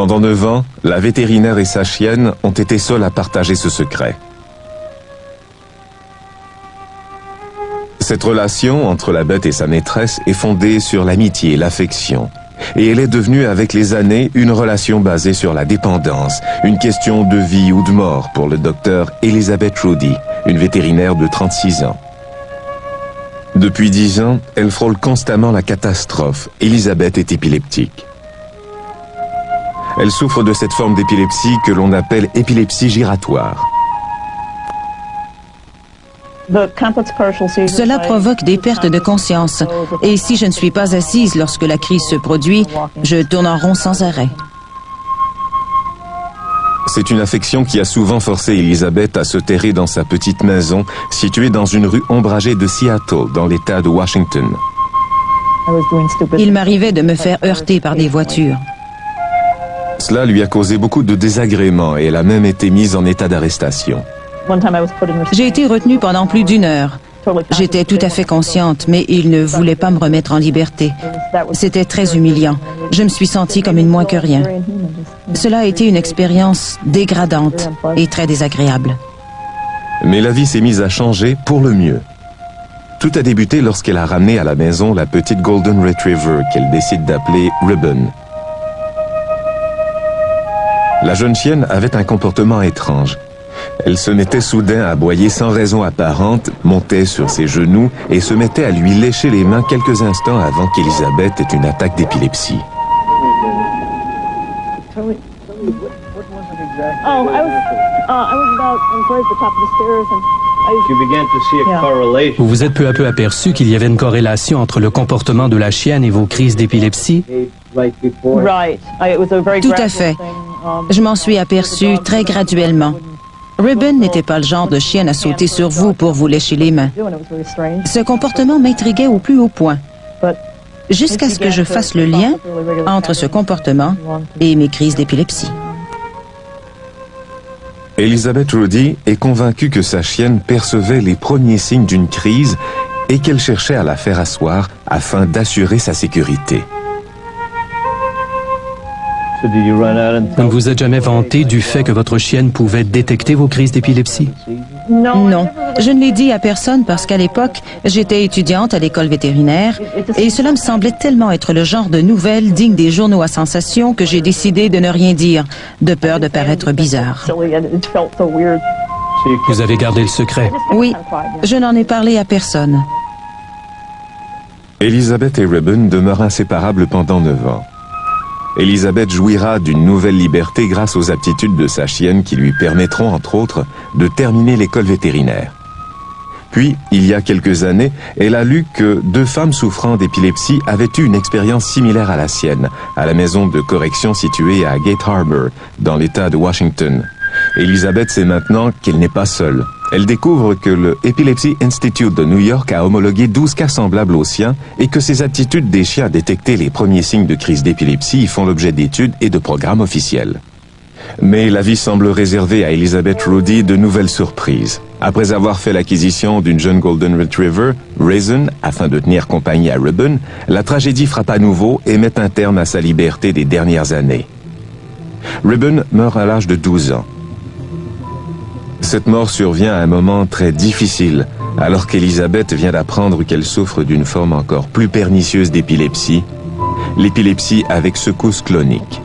Pendant 9 ans, la vétérinaire et sa chienne ont été seules à partager ce secret. Cette relation entre la bête et sa maîtresse est fondée sur l'amitié, l'affection. Et elle est devenue avec les années une relation basée sur la dépendance, une question de vie ou de mort pour le docteur Elizabeth Rudy, une vétérinaire de 36 ans. Depuis 10 ans, elle frôle constamment la catastrophe. Elizabeth est épileptique. Elle souffre de cette forme d'épilepsie que l'on appelle épilepsie giratoire. Cela provoque des pertes de conscience. Et si je ne suis pas assise lorsque la crise se produit, je tourne en rond sans arrêt. C'est une affection qui a souvent forcé Elizabeth à se terrer dans sa petite maison située dans une rue ombragée de Seattle, dans l'État de Washington. Il m'arrivait de me faire heurter par des voitures. Cela lui a causé beaucoup de désagréments et elle a même été mise en état d'arrestation. J'ai été retenue pendant plus d'1 heure. J'étais tout à fait consciente, mais il ne voulait pas me remettre en liberté. C'était très humiliant. Je me suis sentie comme une moins que rien. Cela a été une expérience dégradante et très désagréable. Mais la vie s'est mise à changer pour le mieux. Tout a débuté lorsqu'elle a ramené à la maison la petite Golden Retriever qu'elle décide d'appeler Ribbon. La jeune chienne avait un comportement étrange. Elle se mettait soudain à aboyer sans raison apparente, montait sur ses genoux et se mettait à lui lécher les mains quelques instants avant qu'Elizabeth ait une attaque d'épilepsie. Vous vous êtes peu à peu aperçu qu'il y avait une corrélation entre le comportement de la chienne et vos crises d'épilepsie? Tout à fait. Je m'en suis aperçue très graduellement. Ribbon n'était pas le genre de chienne à sauter sur vous pour vous lécher les mains. Ce comportement m'intriguait au plus haut point, jusqu'à ce que je fasse le lien entre ce comportement et mes crises d'épilepsie. Elizabeth Rudy est convaincue que sa chienne percevait les premiers signes d'une crise et qu'elle cherchait à la faire asseoir afin d'assurer sa sécurité. Ne vous êtes jamais vanté du fait que votre chienne pouvait détecter vos crises d'épilepsie? Non, je ne l'ai dit à personne parce qu'à l'époque, j'étais étudiante à l'école vétérinaire et cela me semblait tellement être le genre de nouvelles dignes des journaux à sensation que j'ai décidé de ne rien dire, de peur de paraître bizarre. Vous avez gardé le secret? Oui, je n'en ai parlé à personne. Elizabeth et Ribbon demeurent inséparables pendant 9 ans. Elizabeth jouira d'une nouvelle liberté grâce aux aptitudes de sa chienne qui lui permettront, entre autres, de terminer l'école vétérinaire. Puis, il y a quelques années, elle a lu que 2 femmes souffrant d'épilepsie avaient eu une expérience similaire à la sienne, à la maison de correction située à Gate Harbor, dans l'État de Washington. Elizabeth sait maintenant qu'elle n'est pas seule. Elle découvre que le Epilepsy Institute de New York a homologué 12 cas semblables aux siens et que ses aptitudes des chiens à détecter les premiers signes de crise d'épilepsie font l'objet d'études et de programmes officiels. Mais la vie semble réserver à Elizabeth Rudy de nouvelles surprises. Après avoir fait l'acquisition d'une jeune Golden Retriever, Raisin, afin de tenir compagnie à Ribbon, la tragédie frappe à nouveau et met un terme à sa liberté des dernières années. Ribbon meurt à l'âge de 12 ans. Cette mort survient à un moment très difficile, alors qu'Elizabeth vient d'apprendre qu'elle souffre d'une forme encore plus pernicieuse d'épilepsie, l'épilepsie avec secousse clonique.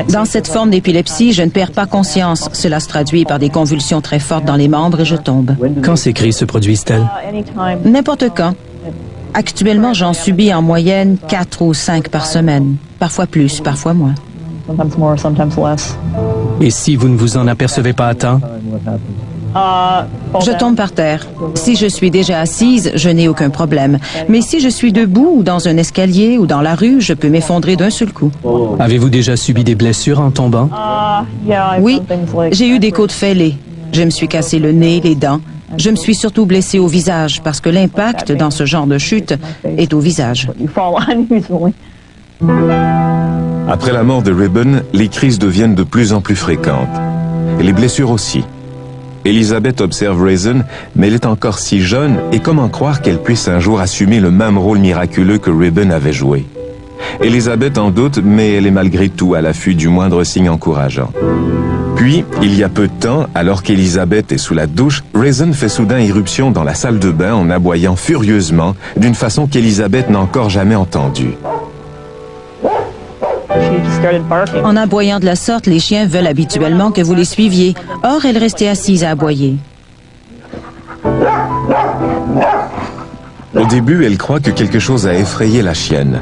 Dans cette forme d'épilepsie, je ne perds pas conscience. Cela se traduit par des convulsions très fortes dans les membres et je tombe. Quand ces crises se produisent-elles? N'importe quand. Actuellement, j'en subis en moyenne 4 ou 5 par semaine. Parfois plus, parfois moins. Et si vous ne vous en apercevez pas à temps? Je tombe par terre. Si je suis déjà assise, je n'ai aucun problème. Mais si je suis debout ou dans un escalier ou dans la rue, je peux m'effondrer d'un seul coup. Avez-vous déjà subi des blessures en tombant? Oui, j'ai eu des côtes fêlées. Je me suis cassé le nez, les dents. Je me suis surtout blessée au visage parce que l'impact dans ce genre de chute est au visage. Après la mort de Ribbon, les crises deviennent de plus en plus fréquentes. Et les blessures aussi. Elizabeth observe Raisin, mais elle est encore si jeune et comment croire qu'elle puisse un jour assumer le même rôle miraculeux que Ribbon avait joué. Elizabeth en doute, mais elle est malgré tout à l'affût du moindre signe encourageant. Puis, il y a peu de temps, alors qu'Elizabeth est sous la douche, Raisin fait soudain irruption dans la salle de bain en aboyant furieusement, d'une façon qu'Elizabeth n'a encore jamais entendue. En aboyant de la sorte, les chiens veulent habituellement que vous les suiviez. Or, elle restait assise à aboyer. Au début, elle croit que quelque chose a effrayé la chienne.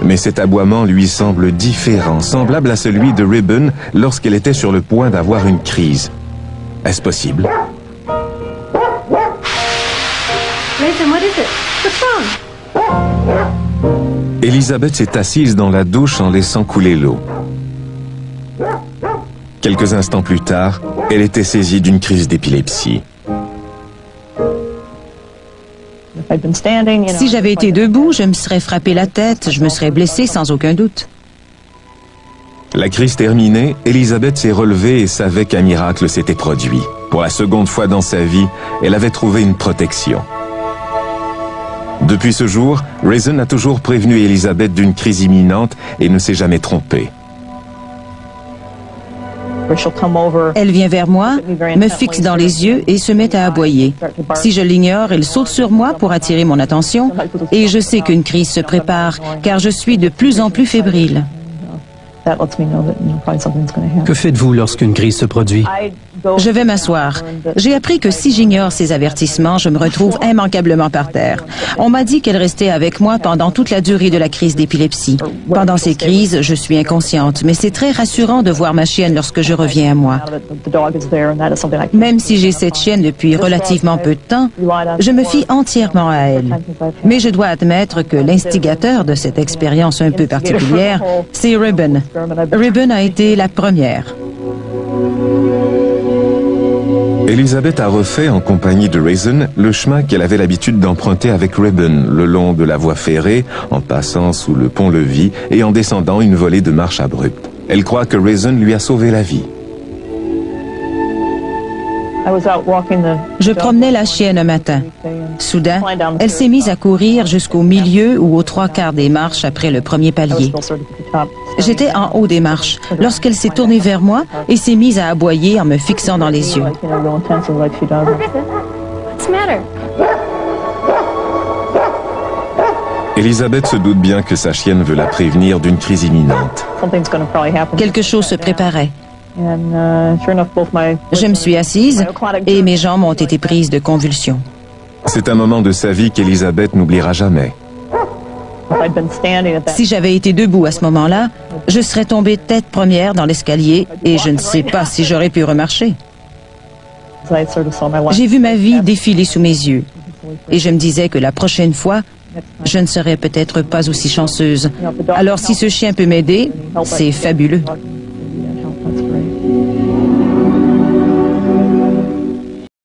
Mais cet aboiement lui semble différent, semblable à celui de Ribbon lorsqu'elle était sur le point d'avoir une crise. Est-ce possible? Raisin, what is it? What's wrong? Elizabeth s'est assise dans la douche en laissant couler l'eau. Quelques instants plus tard, elle était saisie d'une crise d'épilepsie. Si j'avais été debout, je me serais frappé la tête, je me serais blessée sans aucun doute. La crise terminée, Elizabeth s'est relevée et savait qu'un miracle s'était produit. Pour la seconde fois dans sa vie, elle avait trouvé une protection. Depuis ce jour, Raisin a toujours prévenu Elizabeth d'une crise imminente et ne s'est jamais trompée. Elle vient vers moi, me fixe dans les yeux et se met à aboyer. Si je l'ignore, elle saute sur moi pour attirer mon attention et je sais qu'une crise se prépare car je suis de plus en plus fébrile. Que faites-vous lorsqu'une crise se produit? Je vais m'asseoir. J'ai appris que si j'ignore ces avertissements, je me retrouve immanquablement par terre. On m'a dit qu'elle restait avec moi pendant toute la durée de la crise d'épilepsie. Pendant ces crises, je suis inconsciente, mais c'est très rassurant de voir ma chienne lorsque je reviens à moi. Même si j'ai cette chienne depuis relativement peu de temps, je me fie entièrement à elle. Mais je dois admettre que l'instigateur de cette expérience un peu particulière, c'est Ribbon. Ribbon a été la première. Elizabeth a refait, en compagnie de Raisin, le chemin qu'elle avait l'habitude d'emprunter avec Ribbon, le long de la voie ferrée, en passant sous le pont-levis et en descendant une volée de marche abrupte. Elle croit que Raisin lui a sauvé la vie. Je promenais la chienne un matin. Soudain, elle s'est mise à courir jusqu'au milieu ou aux 3/4 des marches après le premier palier. J'étais en haut des marches lorsqu'elle s'est tournée vers moi et s'est mise à aboyer en me fixant dans les yeux. What's the matter? Elizabeth se doute bien que sa chienne veut la prévenir d'une crise imminente. Quelque chose se préparait. Je me suis assise et mes jambes ont été prises de convulsions. C'est un moment de sa vie qu'Elizabeth n'oubliera jamais. Si j'avais été debout à ce moment-là, je serais tombée tête première dans l'escalier et je ne sais pas si j'aurais pu remarcher. J'ai vu ma vie défiler sous mes yeux et je me disais que la prochaine fois, je ne serais peut-être pas aussi chanceuse. Alors si ce chien peut m'aider, c'est fabuleux.